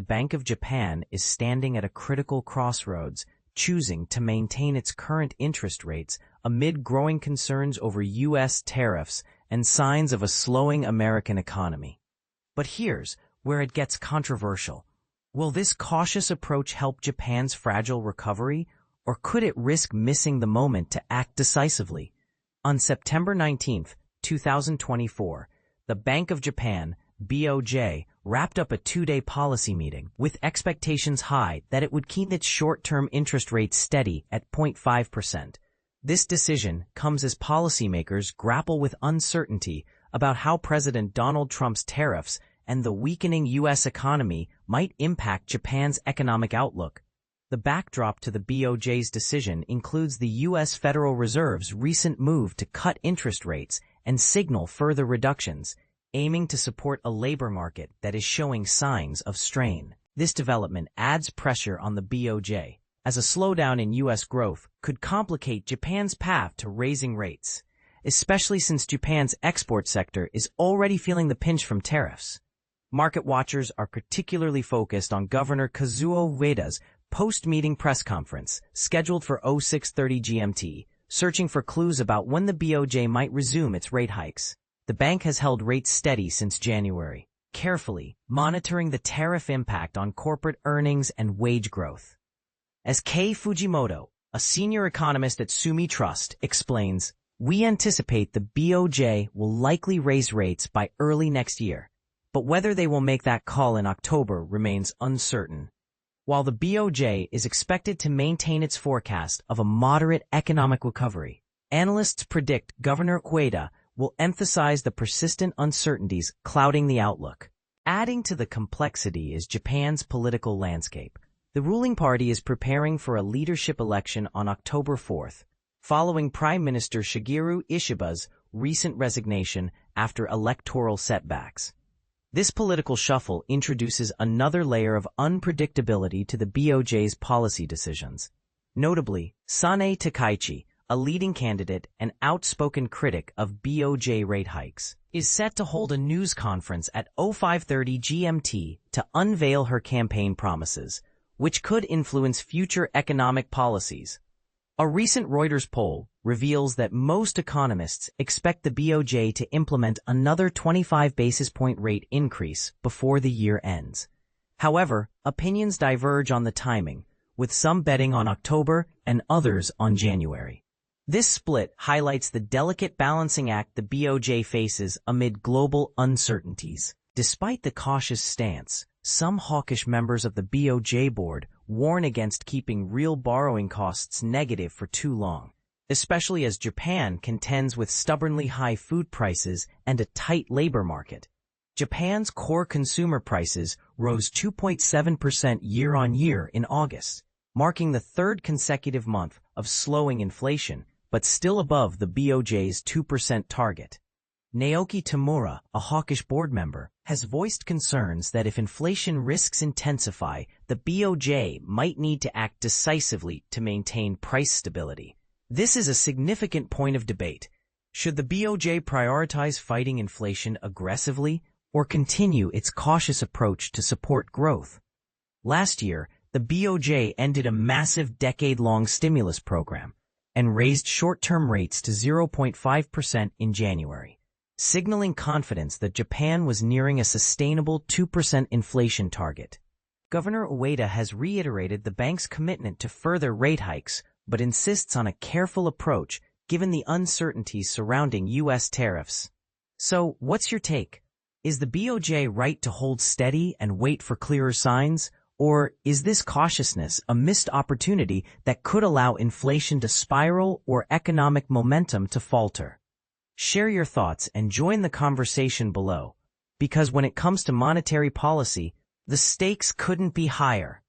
Bank of Japan is standing at a critical crossroads, choosing to maintain its current interest rates amid growing concerns over U.S. tariffs and signs of a slowing American economy. But here's where it gets controversial. Will this cautious approach help Japan's fragile recovery, or could it risk missing the moment to act decisively? On September 19, 2024, the Bank of Japan, BOJ, wrapped up a two-day policy meeting with expectations high that it would keep its short-term interest rate steady at 0.5%. This decision comes as policymakers grapple with uncertainty about how President Donald Trump's tariffs and the weakening U.S. economy might impact Japan's economic outlook. The backdrop to the BOJ's decision includes the U.S. Federal Reserve's recent move to cut interest rates and signal further reductions, aiming to support a labor market that is showing signs of strain. This development adds pressure on the BOJ, as a slowdown in U.S. growth could complicate Japan's path to raising rates, especially since Japan's export sector is already feeling the pinch from tariffs. Market watchers are particularly focused on Governor Kazuo Ueda's post-meeting press conference, scheduled for 0630 GMT, searching for clues about when the BOJ might resume its rate hikes. The bank has held rates steady since January, carefully monitoring the tariff impact on corporate earnings and wage growth. As Kei Fujimoto, a senior economist at Sumi Trust, explains, "We anticipate the BOJ will likely raise rates by early next year, but whether they will make that call in October remains uncertain." While the BOJ is expected to maintain its forecast of a moderate economic recovery, analysts predict Governor Ueda will emphasize the persistent uncertainties clouding the outlook. Adding to the complexity is Japan's political landscape. The ruling party is preparing for a leadership election on October 4th, following Prime Minister Shigeru Ishiba's recent resignation after electoral setbacks. This political shuffle introduces another layer of unpredictability to the BOJ's policy decisions. Notably, Sane Takaichi, a leading candidate and outspoken critic of BOJ rate hikes, is set to hold a news conference at 0530 GMT to unveil her campaign promises, which could influence future economic policies. A recent Reuters poll reveals that most economists expect the BOJ to implement another 25 basis point rate increase before the year ends. However, opinions diverge on the timing, with some betting on October and others on January. This split highlights the delicate balancing act the BOJ faces amid global uncertainties. Despite the cautious stance, some hawkish members of the BOJ board warn against keeping real borrowing costs negative for too long, especially as Japan contends with stubbornly high food prices and a tight labor market. Japan's core consumer prices rose 2.7% year-on-year in August, marking the third consecutive month of slowing inflation, but still above the BOJ's 2% target. Naoki Tamura, a hawkish board member, has voiced concerns that if inflation risks intensify, the BOJ might need to act decisively to maintain price stability. This is a significant point of debate. Should the BOJ prioritize fighting inflation aggressively or continue its cautious approach to support growth? Last year, the BOJ ended a massive decade-long stimulus program and raised short-term rates to 0.5% in January, signaling confidence that Japan was nearing a sustainable 2% inflation target. Governor Ueda has reiterated the bank's commitment to further rate hikes, but insists on a careful approach given the uncertainties surrounding U.S. tariffs. So, what's your take? Is the BOJ right to hold steady and wait for clearer signs? Or is this cautiousness a missed opportunity that could allow inflation to spiral or economic momentum to falter? Share your thoughts and join the conversation below, because when it comes to monetary policy, the stakes couldn't be higher.